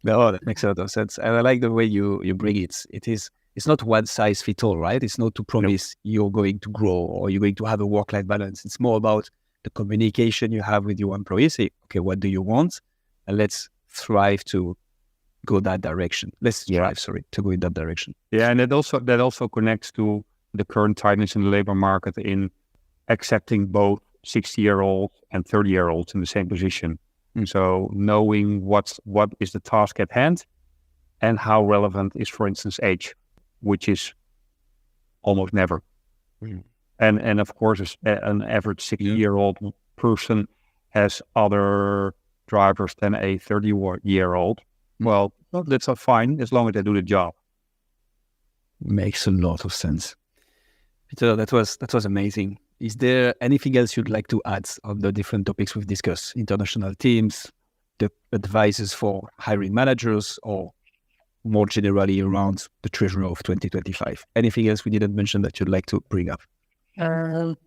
No, that makes a lot of sense. And I like the way you bring it. It's not one size fits all, right? It's not to promise you're going to grow or you're going to have a work-life balance. It's more about the communication you have with your employees. Say, okay, what do you want? And let's strive to go that direction. To go in that direction. Yeah, and that also connects to the current tightness in the labor market in accepting both 60-year-olds and 30-year-olds in the same position. So knowing what is the task at hand and how relevant is, for instance, age, which is almost never. And of course, an average 60-year-old person has other drivers than a 30-year-old. Well, that's not fine as long as they do the job. Makes a lot of sense. Pieter, that was amazing. Is there anything else you'd like to add on the different topics we've discussed? International teams, the advices for hiring managers, or more generally around the Treasury of 2025? Anything else we didn't mention that you'd like to bring up?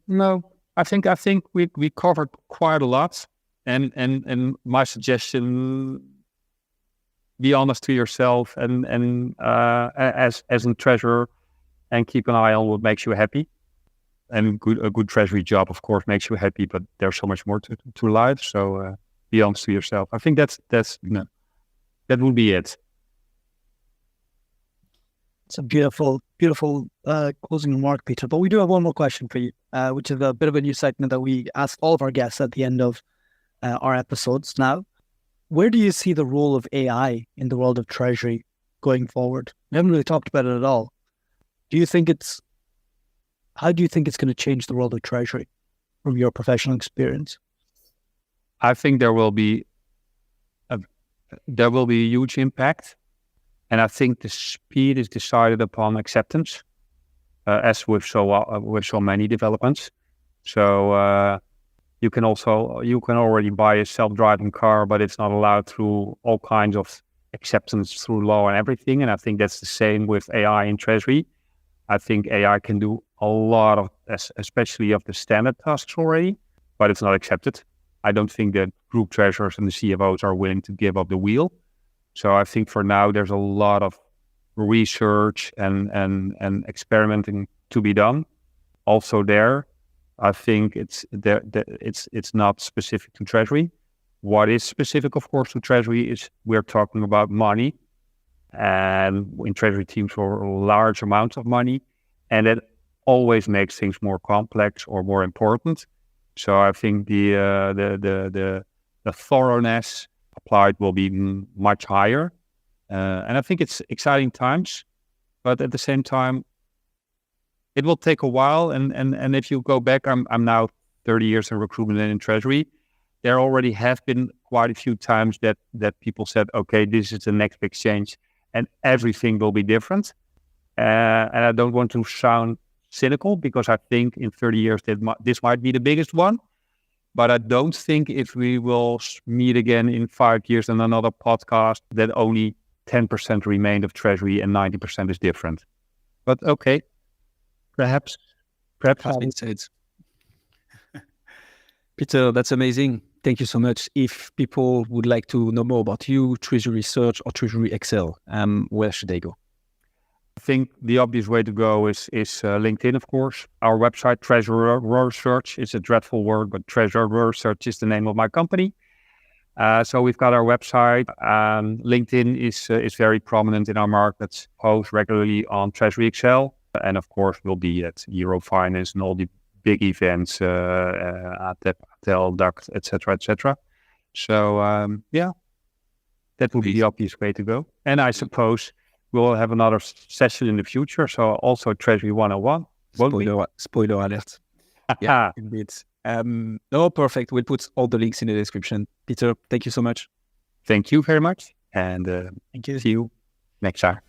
No, I think we covered quite a lot. And my suggestion: be honest to yourself and as a treasurer, and keep an eye on what makes you happy. And a good treasury job, of course, makes you happy, but there's so much more to life. So be honest to yourself. I think that would be it. It's a beautiful closing remark, Pieter. But we do have one more question for you, which is a bit of a new segment that we ask all of our guests at the end of our episodes now. Where do you see the role of AI in the world of treasury going forward? We haven't really talked about it at all. How do you think it's going to change the world of treasury from your professional experience? I think there will be a huge impact, and I think the speed is decided upon acceptance, as with so many developments. So you can already buy a self-driving car, but it's not allowed through all kinds of acceptance through law and everything. And I think that's the same with AI in treasury. I think AI can do a lot of, especially of the standard tasks already, but it's not accepted. I don't think that group treasurers and the CFOs are willing to give up the wheel. So I think for now there's a lot of research and experimenting to be done. Also there, I think it's not specific to treasury. What is specific, of course, to treasury is we're talking about money, and in treasury teams for large amounts of money, and it always makes things more complex or more important. So I think the thoroughness applied will be much higher, and I think it's exciting times, but at the same time, it will take a while. And if you go back, I'm now 30 years in recruitment and in treasury. There already have been quite a few times that people said, okay, this is the next big change and everything will be different. And I don't want to sound cynical, because I think in 30 years this might be the biggest one. But I don't think if we will meet again in 5 years in another podcast that only 10% remained of treasury and 90% is different. But okay, perhaps insights. Pieter, that's amazing. Thank you so much. If people would like to know more about you, Treasury Research or Treasury Excel, where should they go? I think the obvious way to go is LinkedIn, of course. Our website, Treasury Research, is a dreadful word, but Treasury Research is the name of my company. So we've got our website. LinkedIn is very prominent in our markets, post regularly on Treasury Excel. And of course, we'll be at Eurofinance and all the big events, ATEL, DACT, etc., etc. So, that would be the obvious way to go. And I suppose we'll have another session in the future. So also Treasury 101. Spoiler alert. Yeah, indeed. No, perfect. We'll put all the links in the description. Pieter, thank you so much. Thank you very much. And thank you. See you next time.